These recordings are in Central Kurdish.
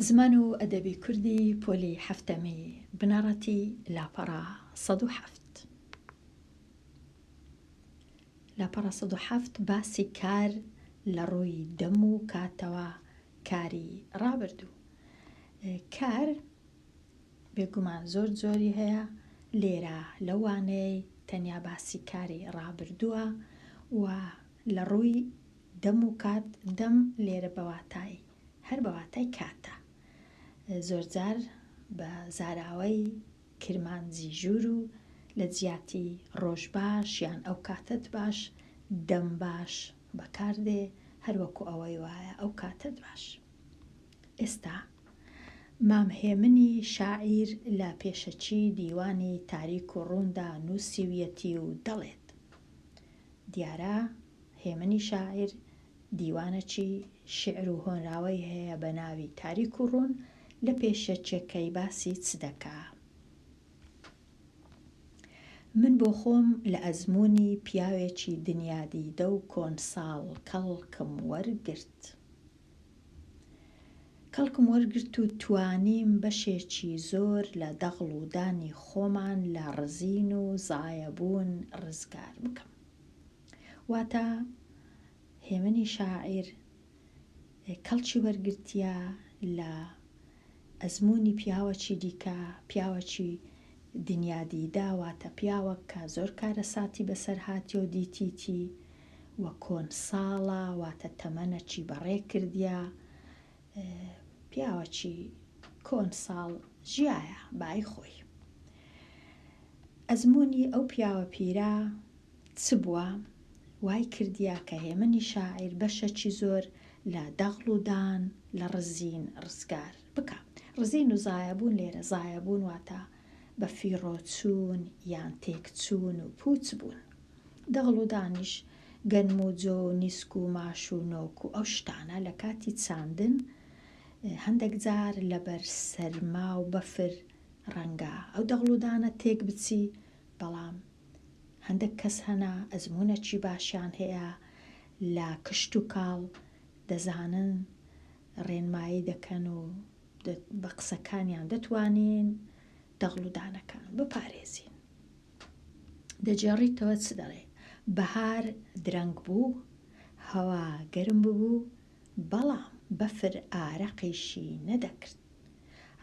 زمان و ئەدەبی کوردی پۆلی هەفتەمی بنەڕەتی لاپەڕە ١٠٧. لاپەڕە ١٠٧ باسی کار لە ڕووی دەم و کاتەوە کاری ڕابردوو. کار بێگومان زۆری هەیە، لێرە لەوانەیە تەنیا باسی کاری ڕابردووە و لە ڕووی دەم و کات، دەم لێرە بەواتای هەر بەواتای کاتە، زۆرجار بە زاراوەی کرمانجی ژوور و لە جیاتی ڕۆژ باش یان ئەو کاتت باش، دەم باش بەکاردێ، هەروەکو ئەوەی وایە ئەو کاتت باش. ئێستا مامهێمنی شاعیر لە پێشەچی دیوانی تاریک و ڕووندا نووسیویەتی و دەڵێت: دیارە هێمنی شاعیر دیوانەکی شعر و هۆنراوەی هەیە بە ناوی تاریک و ڕوون، لە پێشەچەکەی باسی چ دەکا؟ من بۆ خۆم لە ئەزموونی پیاوێکی دنیادیدە و کۆنساڵ کەڵکم وەرگرت و توانیم بەشێکی زۆر لە دەغڵ و دانی خۆمان لە ڕزین و زایەبوون ڕزگار بکەم. واتە هێمنی شاعیر کەڵکی وەرگرتیە لە ئەزموونی پیاوەکی دیکە، پیاوەکی دنیادیدا، واتە پیاوەک کە زۆر کارە ساتی بەسەر هاتی و دیتیتی وە کۆنساڵە، واتە تەمەنەکی بەڕێ کردیە، پیاوەکی کۆنساڵ ژیایە بای خۆی. ئەزموونی ئەو پیاوە پیرە چ بووە؟ وای کردیە کە هێمنی شاعیر بەشەکی زۆر لە دەغڵ و دان لە ڕزین ڕزگار بکە. ڕزین و زایەبوون، لێرە زایەبوون واتە بە فیڕۆچوون یان تێکچوون و پوچ بوون. دەغڵ و دانیش گەنم و جۆ و نیسک و ماش و نۆک و ئەو شتانە لە کاتی چاندن هەندێک جار لەبەر سەرما و بەفر ڕەنگە ئەو دەغڵ و دانە تێک بچی، بەڵام هەندێک کەس هەنا ئەزموونەکی باشیان هەیە لە کشت و کاڵ دەزانن ڕێنمایی دەکەن و بە قسەکانیان دەتوانین دەغڵ و دانەکان بپارێزین. دەجێڕیتەوە چ دەڵێ؟ بەهار درەنگ بوو، هەوا گەرم بوو، بەڵام بەفر ئارەقیشی نەدەکرد.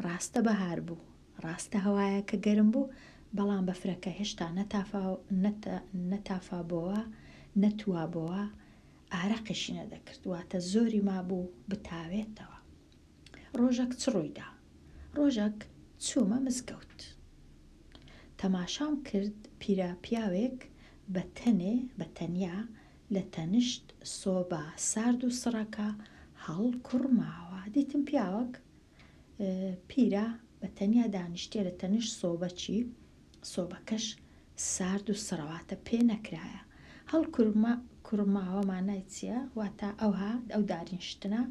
ڕاستە بەهار بوو، ڕاستە هەوایە کە گەرم بوو، بەڵام بەفرەکە هێشتا نەتافابەوە، نەتوابەوە ئارەقیشی نەدەکرد، واتە زۆری مابوو بتاوێتەوە. ڕۆژێک چ ڕوویدا؟ ڕۆژێک چوومە مزگەوت، تەماشام کرد پیرە پیاوێک بە تەنیا لە تەنیشت سۆبە سارد و سڕەکە هەڵکوڕماوە. دیتم پیاوەک پیرە بە تەنیا دانیشتێ لە تەنیشت سۆبەکی، سۆبەکەش سارد و سڕەواتە پێ نەکرایە. هەڵکوڕماوە مانای چییە؟ واتە ئەو دانیشتنە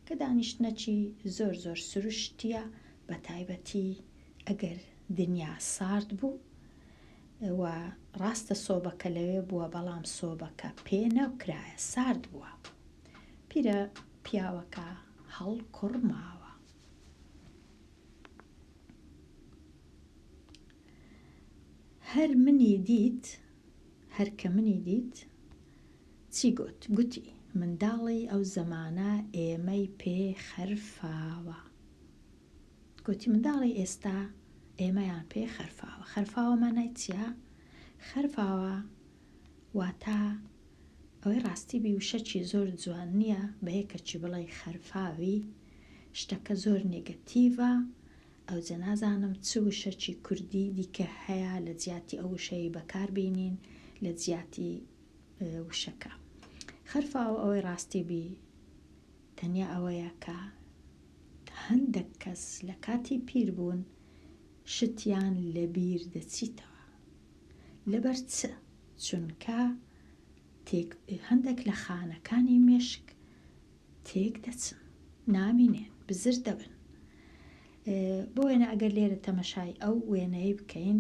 کە دانیشتنەکی زۆر سروشتیە، بە تایبەتی ئەگەر دنیا سارد بوو و ڕاستە سۆبەکە لەوێ بووە، بەڵام سۆبەکە پێ نەکرایە، سارد بووە. پیرە پیاوەکە هەڵکوڕماوە. هەر کە منی دیت چی گوتی؟ منداڵی ئەو زەمانە ئێمەی پێ خەرفاوە. گوتی منداڵی ئێستا ئێمەیان پێ خەرفاوە. خەرفاوە مانای چییە؟ خەرفاوە واتە ئەوەی ڕاستی بیوشەکی زۆر جوان نییە بە یەکەچی بڵێ خەرفاوی، شتەکە زۆر نێگەتیڤە. ئەو جە نازانم چ وشەکی کوردی دیکە هەیە لە جیاتی ئەو وشەی بەکاربینین لە جیاتی وشەکە. خەرفاوە ئەوەی ڕاستی بی تەنیا ئەوەیە کە هەندێک کەس لە کاتی پیر بوون شتیان لە بیر دەچیتەوە. لەبەر چ؟ چونکە هەندێک لە خانەکانی مێشک تێک دەچن، نامینێن، بزر دەبن. بۆ وێنە ئەگەر لێرە تەمەشای ئەو وێنەی بکەین،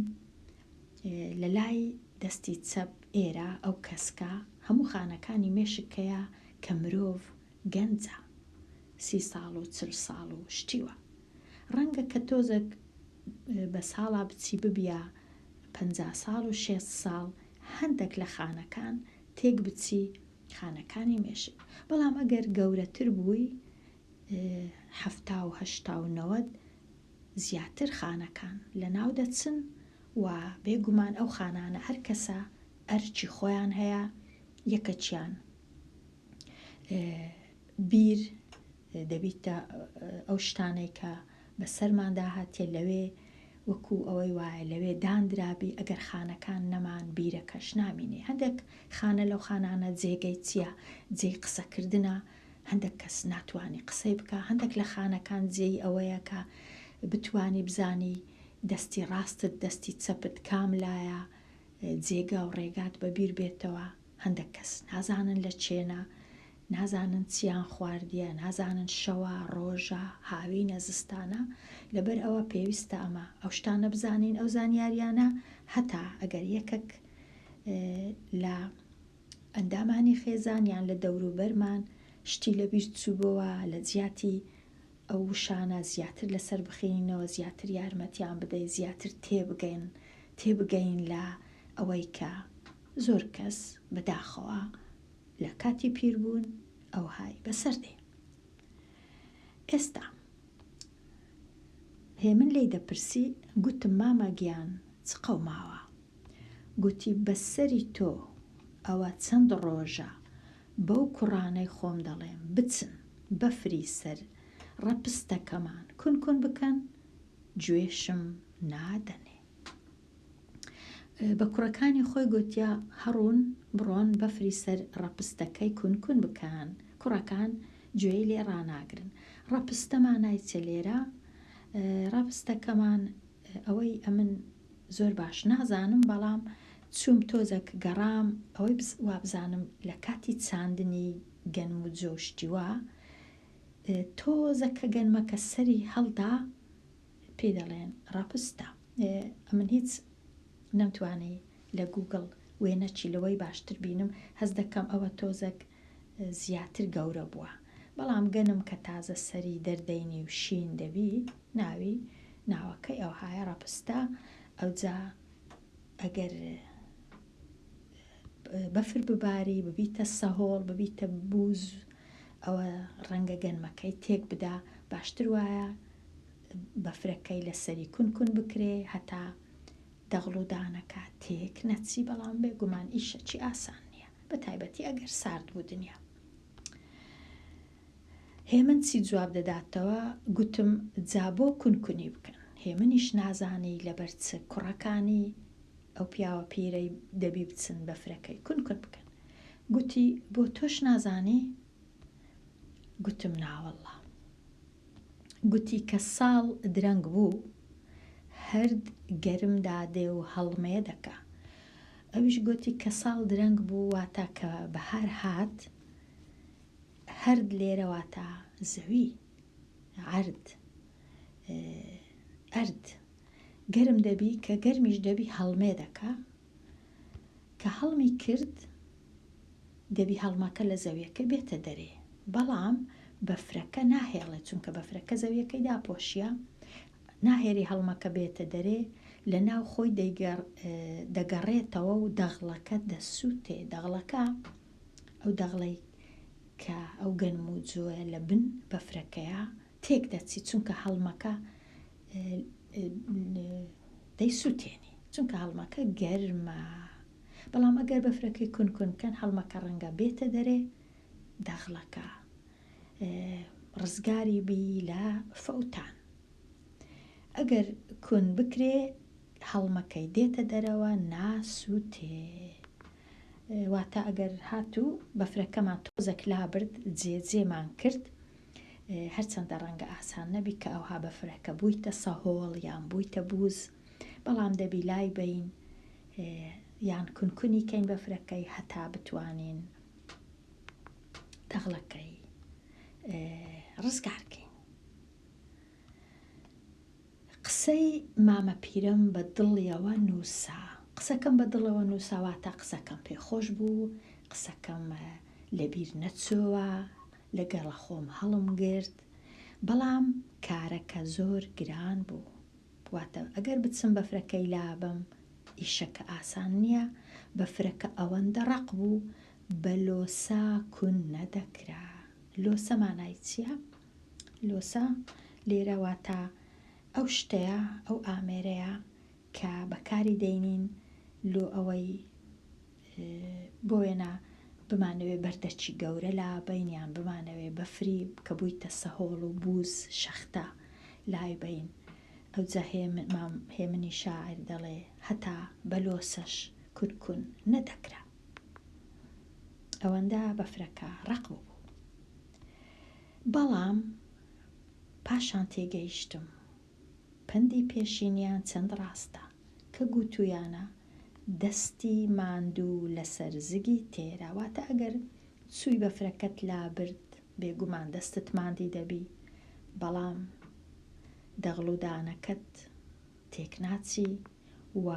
لە لای دەستی چەپ ئێرە ئەو کەسکە هەموو خانەکانی مێشکەیە کە مرۆڤ گەنجە، 30 ساڵ و 40 ساڵ و شتیوە. ڕەنگە کە تۆزێک بە ساڵا بچی ببیە 50 ساڵ و 60 ساڵ هەندێک لە خانەکان تێک بچی خانەکانی مێشک. بەڵام ئەگەر گەورەتر بووی 70 و 80 و 90 زیاتر خانەکان لە ناو دەچن و بێگومان ئەو خانانە هەر کەسە ئەرچی خۆیان هەیە یەکەچیان بیر دەبیتە ئەو شتانەی کە بە سەرماندا هاتیە لەوێ وەکو ئەوەی وایە لەوێ دانرابی ئەگەر خانەکان نەمان بیرەکەش نامینێ. هەندێک خانە لەو خانانە جێگەی چییە؟ جێی قسەکردنە، هەندێک کەس ناتوانانی قسەی بکە. هەندێک لە خانەکان جێی ئەوەیە کە بتوانی بزانی دەستی ڕاستت دەستی چەپت کاملایە، جێگا و ڕێگات بەبیر بێتەوە. هەندێک کەس نازانن لە چێنە، نازانن چیان خواردیە، نازانن شەوە ڕۆژە هاوینە زستانە. لەبەر ئەوە پێویستە ئەمە ئەو شتانە بزانین، ئەو زانیاریانە هەتا ئەگەر یەکێک لە ئەندامانی خێزانیان لە دەوروبەرمان شتی لە بیر چووبەوە لە جیاتی ئەو وشانە زیاتر لەسەر بخینەوە، زیاتر یارمەتیان بدەین، زیاتر تێبگەین لە ئەوەی کە زۆر کەس بەداخەوە لە کاتی پیربوون ئەو های بەسەردێ. ئێستا هێمن لێی دەپرسی، گوتم مامە گیان چ قەوماوە؟ گوتی بەسەری تۆ ئەوە چەند ڕۆژە بەو کوڕانەی خۆم دەڵێم بچن بەفری سەر ڕەپستەکەمان کون بکەن گوێشم نادەنێ. بە کوڕەکانی خۆی گوتیا هەڕون بڕۆن بەفری سەر ڕەپستەکەی کون بکەن. کوڕەکان گوێی لێ ڕاناگرن. ڕەپستەمانای چە لێرە؟ ڕەپستەکەمان ئەوەی ئەمن زۆر باش نازانم، بەڵام چوم تۆزێک گەڕام ئەوەی وابزانم لە کاتی چاندنی گەنم و جۆشتیوە تۆزەکە گەنمەکە سەری هەڵدا پێ دەڵێن ڕەپستە. ئەمن هیچ نەمتوانی لە گوگڵ وێنەچی لەوەی باشتر بینم، هەز دەکەم ئەوە تۆزێک زیاتر گەورە بووە. بەڵام گەنم کە تازە سەری دەردەینی و شین دەبی ناوەکەی ئەو هایە ڕەپستە. ئەوجا ئەگەر بەفر بباری ببیتە سەهۆڵ ببیتە بووز ئەوە ڕەنگە گەنمەکەی تێک بدا باشتر وایە بەفرەکەی لەسەری کون بکرێ هەتا دەغڵ و دانەکە تێک نەچی. بەڵام بێگومان ئیشەکی ئاسان نییە، بە تایبەتی ئەگەر سارد بوو دنیا. هێمن چی جواب دەداتەوە؟ گوتم جا بۆ کونی بکەن. هێمنیش نازانی لەبەر چ کوڕەکانی ئەو پیاوە پیرەی دەبی بچن بەفرەکەی کون بکەن. گوتی بۆ تۆش نازانی؟ گوتم ناوەڵڵا. گوتی کە ساڵ درەنگ بوو هەرد گەرم دادێ و هەڵمێ دەکا. ئەویش گوتی کە ساڵ درەنگ بوو واتە کە بەهار هات هەرد لێرە واتە زەوی عەرد ئەرد گەرم دەبی کە گەرمیش دەبی هەڵمێ دەکا. کە هەڵمی کرد دەبی هەڵمەکە لە زەویەکە بێتە دەرێ، بەڵام بەفرەکە ناهێڵێ چونکە بەفرەکە زەویەکەی داپۆشیە، ناهێری هەڵمەکە بێتە دەرێ، لە ناو خۆی دەگەڕێتەوە و دەغڵەکە دەسووتێ. دەغڵەکە ئەو دەغڵەی کە ئەو گەنم و جۆیە لە بن بەفرەکەیە تێک دەچی چونکە هەڵمەکە دەیسووتێنی چونکە هەڵمەکە گەرمە. بەڵام ئەگەر بەفرەکەی کون بکەن هەڵمەکە ڕەنگە بێتە دەرێ، دەغڵەکە ڕزگاری بی لە فەوتان. ئەگەر کون بکرێ هەڵمەکەی دێتە دەرەوە ناسووتێ. واتە ئەگەر هاتوو بەفرەکەمان تۆزێک لابرد جێمان کرد، هەرچەندە ڕەنگە ئاسان نەبی کە ئەوها بەفرەکە بوویتە سەهۆڵ یان بوویتە بووز، بەڵام دەبی لای بین یان کونی کەین بەفرەکەی هەتا بتوانین دەغڵەکەی ڕزگارکەین. قسەی مامە پیرم بە دڵیەوە نووسا. قسەکەم بە دڵەوە نووساواتە قسەکەم پێخۆش بوو، قسەکەم لەبیر نەچۆوە، لەگەڵ خۆم هەڵم گرت، بەڵام کارەکە زۆر گران بوو. واتە ئەگەر بچم بەفرەکەی لابم ئیشەکە ئاسان نییە، بەفرەکە ئەوەندە ڕق بوو بە لۆسا کون نەدەکرا. لۆسە مانای چییە؟ لۆسە لێرە واتە ئەو شتەیە، ئەو ئامێرەیە کە بەکاری دەینین لۆ ئەوەی بۆ وێنە بمانەوێ بەردەچی گەورە لا بینیان بمانەوێ بەفری کە بوویتە سەهۆڵ و بووز شەختە لای بین. ئەو جا هێمنی شاعر دەڵێ هەتا بەلۆسەش کورکون نەدەکرا. ئەوەندە بەفرەکە ڕق بوو. بەڵام پاشان تێگەیشتم پەندی پێشینیان چەند ڕاستە کە گوتویانە دەستی ماندوو لەسەر زگی تێرە. واتە ئەگەر سووی بەفرەکەت لا برد بێگومان دەستت ماندی دەبی، بەڵام دەغڵ و دانەکەت تێک ناچی و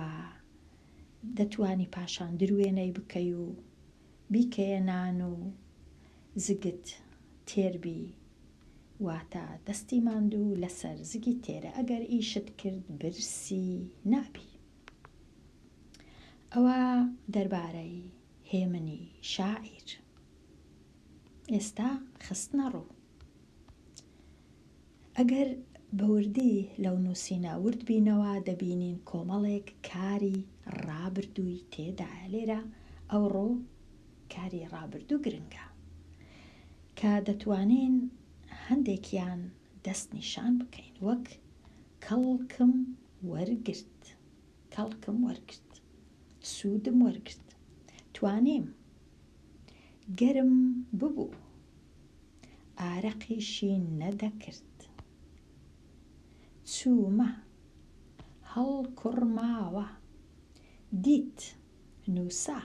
دەتوانی پاشان دروێنەی بکەی و بیکەیەنان و زگت تێربی. واتە دەستی ماندوو لەسەر زگی تێرە، ئەگەر ئیشت کرد برسی نابی. ئەوە دەربارەی هێمنی شاعیر. ئێستا خستنە ڕوو. ئەگەر بەوردی لەو نووسینە ورد بینەوە دەبینین کۆمەڵێک کاری ڕابردووی تێدایە. لێرە ئەوڕۆ کاری ڕابردوو گرنگە کە دەتوانین هەندێکیان دەست نیشان بکەین، وەک کەڵکم وەرگرت، کەڵکم وەرگرت، سوودم وەرگرت، توانیم گەرم ببوو، ئارەقیشی نەدەکرد، چوومە هەڵکوڕماوە، دیت نووسا،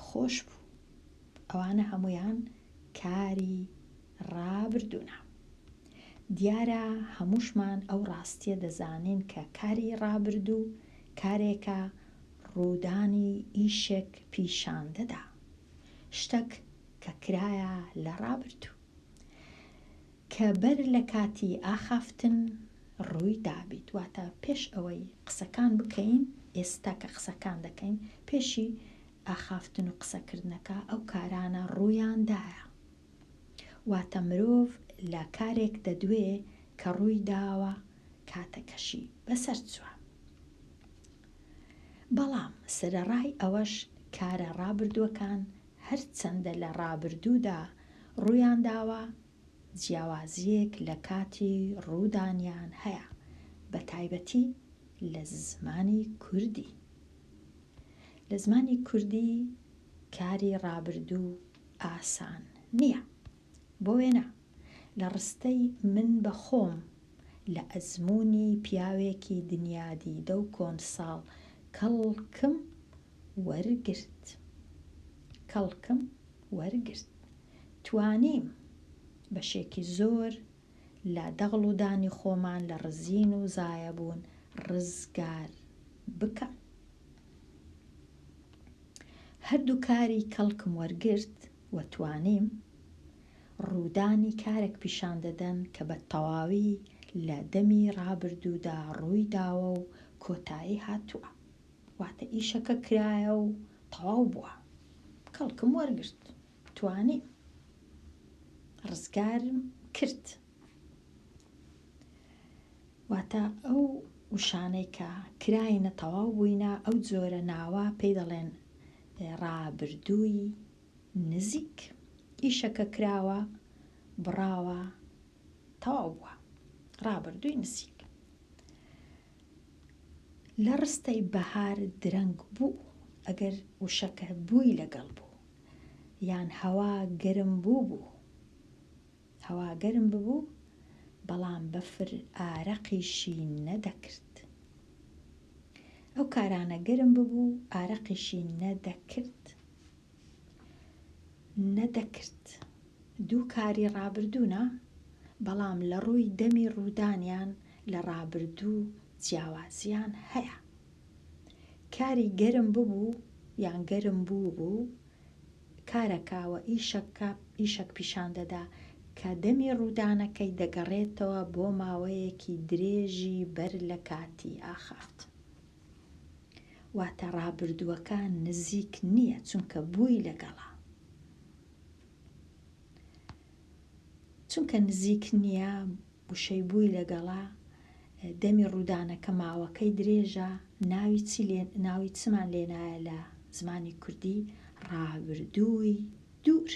خۆش بوو. ئەوانە هەمویان کاری ڕابردوونە. دیارە هەمووشمان ئەو ڕاستیە دەزانین کە کاری ڕابردوو کارێکە ڕوودانی ئیشێک پیشان دەدا، شتێک کە کرایە لە ڕابردوو کە بەر لە کاتی ئاخافتن ڕووی دابیت. واتە پێش ئەوەی قسەکان بکەین، ئێستا کە قسەکان دەکەین، پێشی ئاخافتن و قسەکردنەکە ئەو کارانە ڕوویاندایە. واتە مرۆڤ لە کارێک دەدوێ کە ڕووی داوە کاتەکەشی بەسەر چووە. بەڵام سەرەڕای ئەوەش کارە ڕابردووەکان هەرچەندە لە ڕابردوودا ڕوویان داوە، جیاوازیەک لە کاتی ڕوودانیان هەیە، بە تایبەتی لە زمانی کوردی. لە زمانی کوردی کاری ڕابردوو ئاسان نییە. بۆ وێنە لە ڕستەی من بە خۆم لە ئەزموونی پیاوێکی دنیادیدە و کۆنساڵ کەڵکم وەرگرت، کەڵکم وەرگرت، توانیم بەشێکی زۆر لە دەغڵ و دانی خۆمان لە ڕزین و زایەبوون ڕزگار بکەن. هەردوو کاری کەڵکم وەرگرت و توانیم ڕوودانی کارێک پیشان دەدەن کە بە تەواوی لە دەمی ڕابردوودا ڕووی داوە و کۆتایی هاتووە. واتە ئیشەکە کرایە و تەواو بووە. کەڵکم وەرگرت، توانیم، ڕزگارم کرد. واتە ئەو وشانەی کە کراینە تەواو بووینە، ئەو جۆرە ناوە پێی دەڵێن ڕابردووی نزیک. ئیشەکە کراوە، بڕاوە، تەواو بووە، ڕابردووی نزیک. لە ڕستەی بەهار درەنگ بوو، ئەگەر وشەکە بووی لەگەڵ بوو، یان هەوا گەرم بوو، هەوا گەرم ببوو بەڵام بەفر ئارەقیشی نەدەکرد. ئەو کارانە گەرم ببوو ئارەقیشی نەدەکرد. دوو کاری ڕابردوونە، بەڵام لە ڕووی دەمی ڕوودانیان لە ڕابردوو جیاوازیان هەیە. کاری گەرم ببوو یان گەرم بوو کارەکاوە ئیشەک پیشان دەدا کە دەمی ڕوودانەکەی دەگەڕێتەوە بۆ ماوەیەکی درێژی بەر لە کاتی ئاخافت. واتە ڕابردووەکە نزیک نییە چونکە بووی لەگەڵا. چونکە نزیک نییە وشەی بووی لەگەڵا، دەمی ڕوودانەکە ماوەکەی درێژە، ناوی چمان لێنایە لە زمانی کوردی ڕابردووی دوور.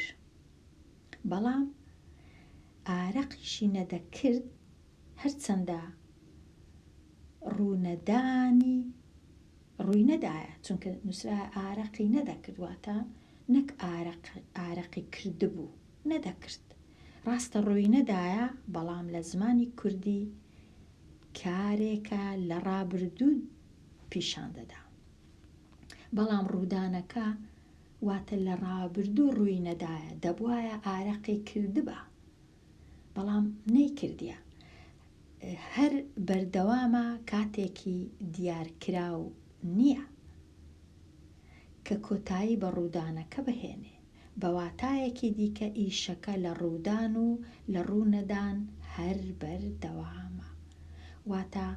بەڵام ئارەقیشی نەدەکرد هەرچەندە ڕووی نەدایە، چونکە نووسرا ئارەقی نەدەکردواتە نەک ئارەقی کردبوو نەدەکرد. ڕاستە ڕووی نەدایە، بەڵام لە زمانی کوردی کارێکە لە ڕابردوو پیشان دەدا. بەڵام ڕوودانەکە واتە لە ڕابردوو ڕووی نەدایە، دەبوایە ئارەقی کردبە، بەڵام نەیکردیە. هەر بەردەوامە کاتێکی دیارکراو نییە کە کۆتایی بە ڕوودانەکە بهێنێ. بەواتایەکی دیکە ئیشەکە لە ڕوودان و لە ڕوونەدان هەر بەردەوامە. واتە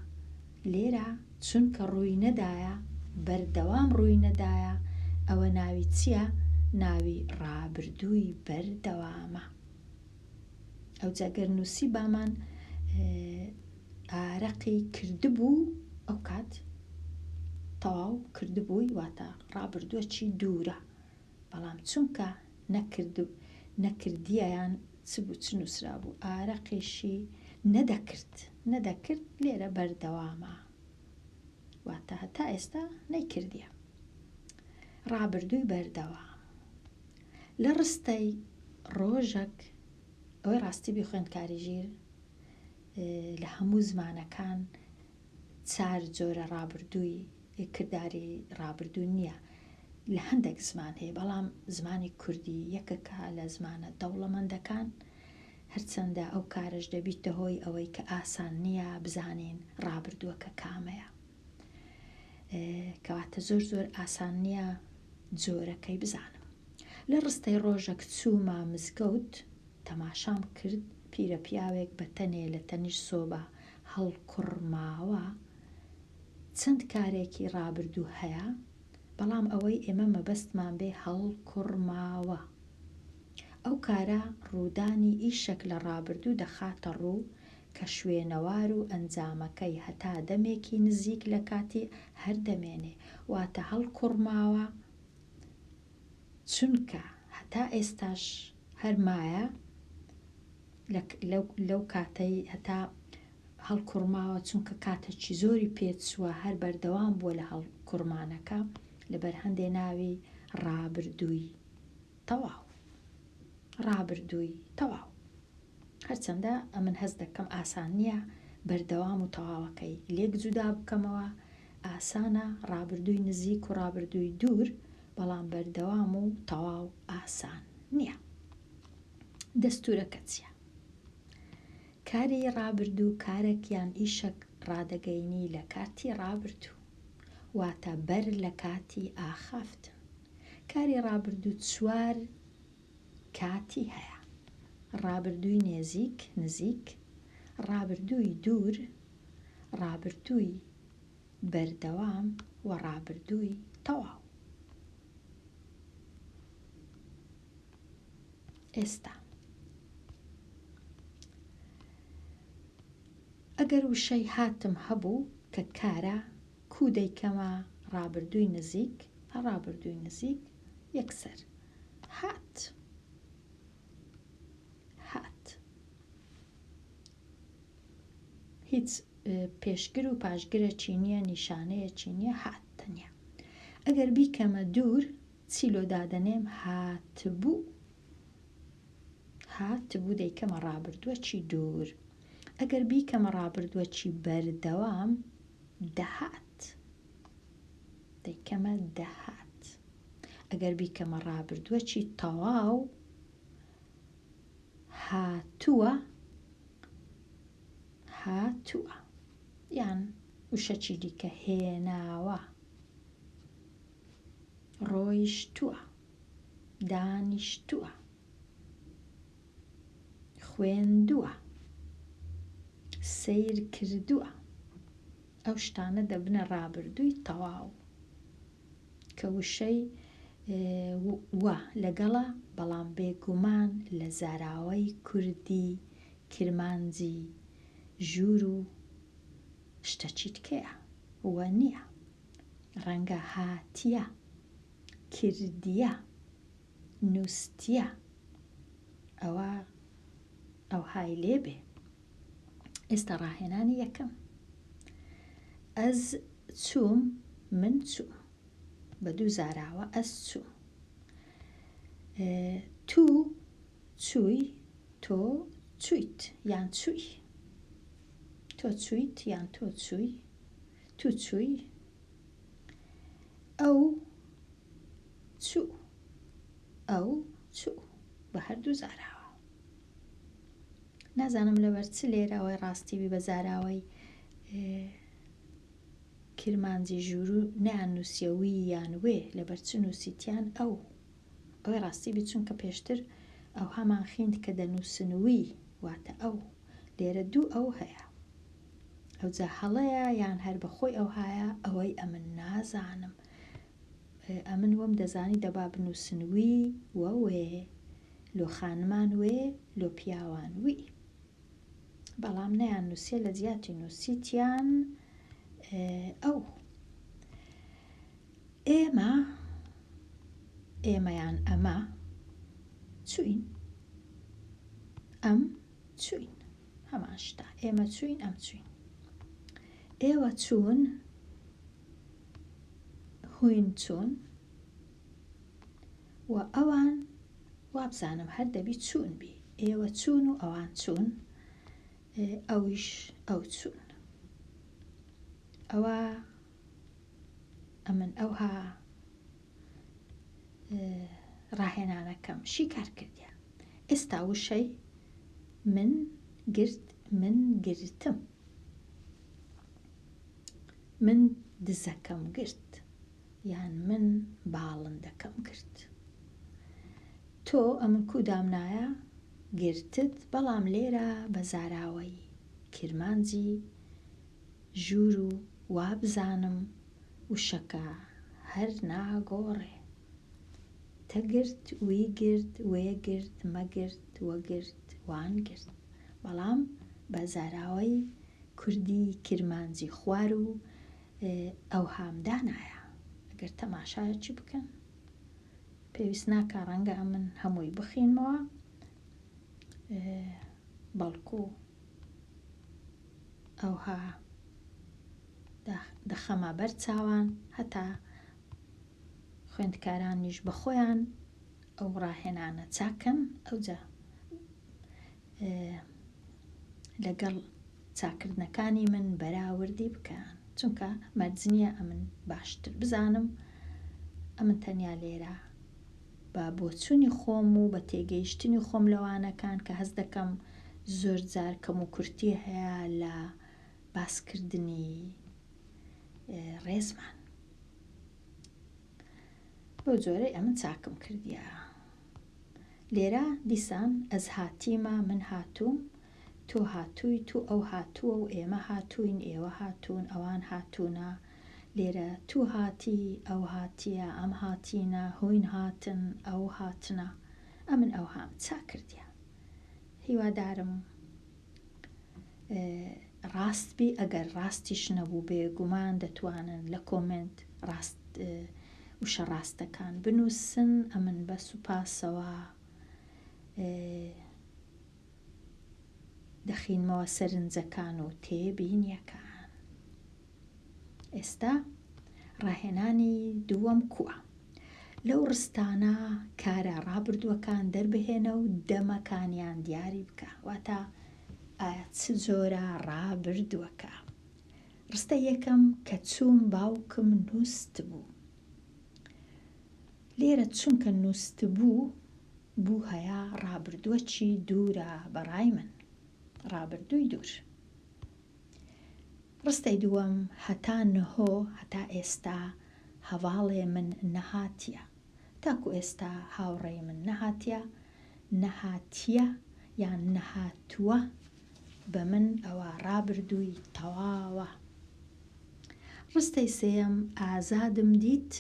لێرە چونکە ڕووی نەدایە، بەردەوام ڕووی نەدایە، ئەوە ناوی چییە؟ ناوی ڕابردووی بەردەوامە. ئەو جاگەر نووسی بامان ئارەقی کردبوو، ئەو کات تەواو کردبووی، واتە ڕابردووەکی دوورە. بەڵام چونکە نەکردیەیان چ بوو، چ نووسرا بوو؟ ئارەقیشی نەدەکرد، لێرە بەردەوامە، واتە هەتا ئێستا نەیکردیە. ڕابردووی بەردەوام. لە ڕستەی ڕۆژێک، ئەوەی ڕاستی بخوێن کاریژیر لە هەموو زمانەکان 4 جۆرە ڕابردووی کردداری ڕابردوو نییە، لە هەندێک زمان هەیە، بەڵام زمانی کوردی یەکەکە لە زمانە دەوڵەمەندەکان، هەرچەندە ئەو کارش دەبیتە هۆی ئەوەی کە ئاسان نییە بزانین ڕابردووەکە کامەیە، کەواتە زۆر ئاسان نییە جۆرەکەی بزانم. لە ڕستەی ڕۆژێک چوومە مزگەوت، تەماشام کرد پیرە پیاوێک بە تەنێ لە تەنیش سۆبە هەڵکوڕماوە. چەند کارێکی ڕابردوو هەیە، بەڵام ئەوەی ئێمە مەبەستمان بێ هەڵکوڕماوە. ئەو کارە ڕوودانی ئیشێک لە ڕابردوو دەخاتە ڕوو کە شوێنەوار و ئەنجامەکەی هەتا دەمێکی نزیک لە کاتی هەردەمێنێ. واتە هەڵکوڕماوە چونکە هەتا ئێستاش هەرمایە لەو کاتەی هەتا هەڵکوڕماوە، چونکە کاتێکی زۆری پێچووە، هەر بەردەوام بووە لە هەڵکوڕمانەکە، لەبەر هەندێ ناوی ڕابردووی تەواو. ڕابردووی تەواو، هەرچەندە ئەمن هەست دەکەم ئاسان نییە بەردەوام و تەواوەکەی لێک جودا بکەمەوە. ئاسانە ڕابردووی نزیک و ڕابردووی دوور، بەڵام بەردەوام و تەواو ئاسان نییە. دەستورەکە چییە؟ کاری ڕابردوو کارێکیان ئیشەک ڕادەگەینی لە کاتی ڕابردوو، واتە بەر لە کاتی ئاخافتن. کاری ڕابردوو 4 کاتی هەیە: ڕابردووی نزیک، ڕابردووی دوور، ڕابردووی بەردەوام و ڕابردووی تەواو. ئێستا ئەگەر وشەی هاتم هەبوو کە کارە کودەیکەمە ڕابردووی نزیک، ڕابردووی نزیک یەکسەر هات. هیچ پێشگر و پاشگرە نییە، نیشانەیە نییە، هات تەنیا. ئەگەر بیکەمە دوور، چی لۆ دادەنێم؟ هاتبوو دەیکەمە ڕابردووەکی دوور. ئەگەر بیکەمە ڕابردووەکی بەردەوام، دەیکەمە دەهات. ئەگەر بیکەمە ڕابردووەکی تەواو، هاتووە، یان وشەکی دیکە هێناوە، ڕۆیشتووە. دانیشتووە، خوێندووە، سەیر کردووە. ئەو شتانە دەبنە ڕابردووی تەواو کە وشەی وە لەگەڵە، بەڵام بێگومان لە زاراوەی کوردی کرمانجی ژوور و شتەچی تکەیە وە نییە. ڕەنگە هاتیە، کردیە، نووسیە، ئەو های لێبێ. ئێستا ڕاهێنانی یەکەم: ئەز چووم، من چووم، بە دوو زاراوە ئەس چووم. تو چووی، تۆ چوویت یان چووی، تۆ چوویت یان تۆ چووی، تو چووی، ئەو چوو، ئەو چوو، بە هەردوو زاراوە. نازانم لەبەر چ لێرە ئەوەی ڕاستیبی بە زاراوەی کرمانجی ژوور نەیان نووسیە وی یان وێ، لەبەر چ نووسیتیان ئەوەی ڕاستیبی چونکە پێشتر ئەو هەمان خوێند کە دەنووسن وی واتە ئەو. لێرە دوو ئەو هەیە، ئەوجا هەڵەیە یان هەر بەخۆی ئەو هایە، ئەوەی ئەمن نازانم. ئەمن وەم دەزانی دەبا بنووسن وی وە وێ، لۆ خانمان وێ، لۆ پیاوان وی، بەڵام نەیان نووسیە، لە جیاتی نووسیتیان ئەو. ئێمەیان ئەمە چوین، ئەم چوین، هەمان شتە، ئێمە چوین، ئەم چوین. ئێوە چوون، هوین چوون، و ئەوان وابزانم هەر دەبی چوون بی. ئێوە چوون و ئەوان چوون، ئەویش ئەو چوون. ئەوە ئەمن ئەوها ڕاهێنانەکەم شی کار کردیە. ئێستا وشەی من گرت، من گرتم، من دزەکەم گرت یان من باڵندەکەم گرت. تۆ ئەمن کوودام نایە گرتت، بەڵام لێرە بە زاراوەی کرمانجی ژوور و وابزانم وشەکە هەر ناگۆڕێ. تەگرت، وی گرت، وێ گرت، مەگرت، وەگرت، وان گرت، بەڵام بە زاراوەی کوردی کرمانجی خوار و ئەو هامدانایە. ئەگەر تەماشایەکی بکەن پێویست ناکە ڕەنگە ئەمن هەمووی بخینمەوە، بەڵکو ئەوها دەخەمە بەر چاوان، هەتا خوێندکارانیش بە خۆیان ئەو ڕاهێنانە چاکەن، ئەوجا لەگەڵ چاکردنەکانی من بەراوردی بکەن، چونکە مەرجنیە ئەمن باشتر بزانم. ئەمن تەنیا لێرە بە بۆچوونی خۆم و بە تێگەیشتنی خۆم لەوانەکان کە هەست دەکەم زۆر جار کەم و کورتی هەیە لە باسکردنی ڕێزمان. بۆ جۆرەی ئەمن چاکم کردیە. لێرە دیسان ئەز هاتیمە، من هاتووم، تۆ هاتووی، تو ئەو هاتووە و ئێمە هاتووین، ئێوە هاتوون، ئەوان هاتوونە. لێرە تو هاتی، ئەو هاتیە، ئەم هاتینە، هوین هاتن، ئەو هاتنە. ئەمن ئەو هام چاک کردیە. هیوادارم ڕاست بی. ئەگەر ڕاستیش نەبوو بێگومان دەتوانن لە کۆمنت وشە ڕاستەکان بنووسن. ئەمن بە سوپاسەوە دەخینمەوە سەرنجەکان و تێبینیەکان. ئێستا ڕاهێنانی دووەم کووە؟ لەو ڕستانە کارە ڕابردووەکان دەربهێنە و دەمەکانیان دیاری بکە، واتە ئایا چ جۆرە ڕابردووەکە. ڕستە یەکەم کە چووم باوکم نووست بوو. لێرە چونکە نووست بوو هەیە ڕابردووەکی دوورە بەڕای من، ڕابردووی دوور. ڕستەی دووەم هەتا نهۆ، هەتا ئێستا هەواڵێ من نەهاتیە. تاکو ئێستا هاوڕێی من نەهاتیە یان نەهاتووە بە من ئەوە ڕابردووی تەواوە. ڕستەی سێیەم ئازادم دیت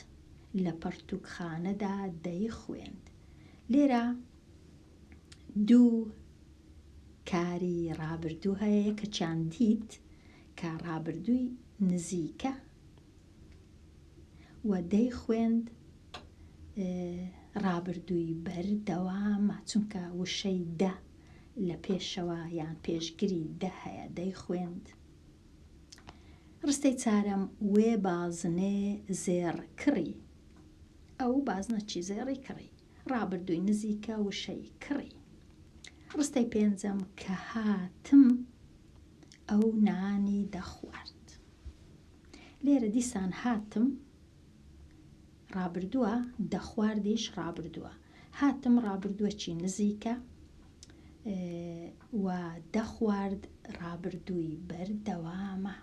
لە پەرتووکخانەدا دەی خوێند. لێرە دوو کاری ڕابردوو هەیە، یەکەچیان دیت کە ڕابردووی نزیکە و دەی خوێند ڕابردووی بەردەوامە، چونکە وشەی دە لە پێشەوە یان پێشگری دە هەیە، دەی خوێند. ڕستەی چارەم وێ بازنێ زێڕ کڕی. ئەو بازنە چی؟ زێڕی کڕی، ڕابردووی نزیکە وشەی کڕی. ڕستەی پێنجەم کە هاتم ئەو نانی دەخوارد. لێرە دیسان هاتم ڕابردووە، دەخواردیش ڕابردووە. هاتم ڕابردووە چی؟ نزیکە، و دەخوارد ڕابردووی بەردەوامە.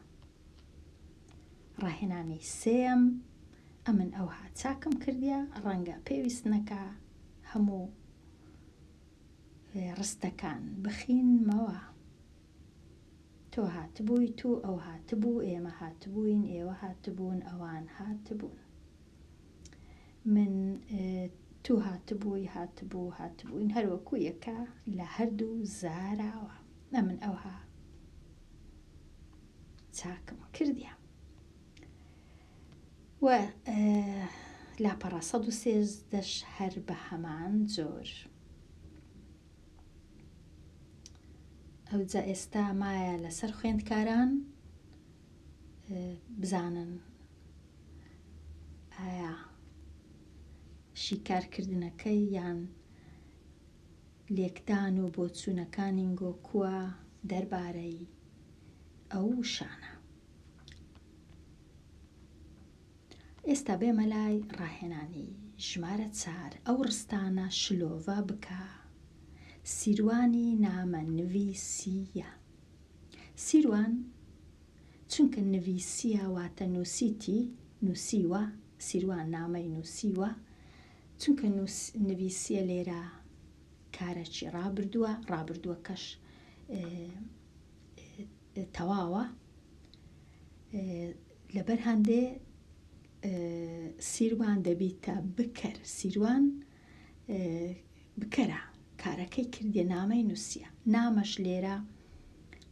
ڕاهێنانی سێم ئەمن ئەوها چاکم کردیە، ڕەنگە پێویست نەکا هەموو ڕستەکان بخینمەوە. تۆ هاتبووی، تو ئەو هاتبوو، ئێمە هاتبووین، ئێوە هاتبوون، ئەوان هاتبوون. من تو هاتبووی، هاتبووین، هەروەکو یەکە لە هەردوو زاراوە. ئەمن ئەوها چاکم کردیە. و لاپەڕە 113 هەر بە هەمان جۆر. ئەوجا ئێستا مایە لەسەر خوێندکاران بزانن ئایا شیکارکردنەکەی یان لێکدان و بۆچوونەکانی گۆکووە دەربارەی ئەو شانە. ئێستا بێمە لای ڕاهێنانی ژمارە 4. ئەو ڕستانە شلۆڤە بکە. سیروانی نامە نویسیە. سیروان چونکە نویسیە واتە نووسیتی، نووسیوە، سیروان نامەی نووسیوە، چونکە نویسیە لێرە کارەکی ڕابردووە، ڕابردووەکەش تەواوە، لەبەر هەندێ سیروان دەبیتە بکەر. سیروان بکەرە، کارەکەی کردێ، نامەی نووسیە. نامەش لێرە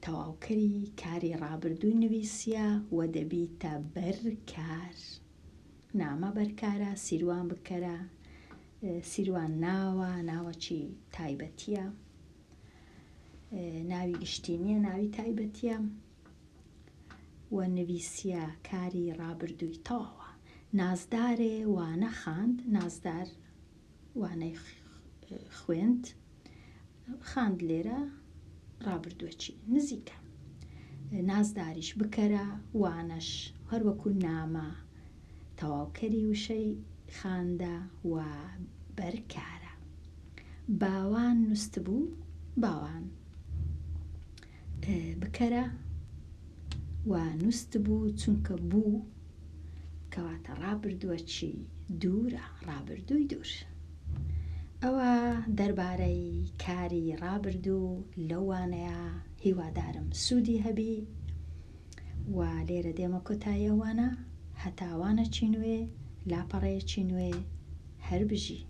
تەواوکەری کاری ڕابردووی نویسیە و دەبیتە بەرکار. نامە بەرکارە، سیروان بکەرە، سیروان ناوە، ناوەکی تایبەتیە، ناوی گشتینیە، ناوی تایبەتیە، و نویسیە کاری ڕابردووی تەواوە. نازدارێ وانە خاند، نازدار وانەی خوێند، خاند لێرە ڕابردووەکی نزیکە. نازداریش بکەرە، وانەش هەروەکو نامە تەواوکەری وشەی خاندە و بەرکارە. باوان نووست بوو، باوان بکەرە و نووست بوو چونکە بوو کەواتە ڕابردووەکی دوورە، ڕابردووی دوور. ئەوە دەربارەی کاری ڕابردوو لەوانەیە. هیوادارم سوودی هەبی و لێرە دێمە کۆتاییەوانە هەتاوانە چی نوێ لاپەڕەیەکی نوێ هەر بژی.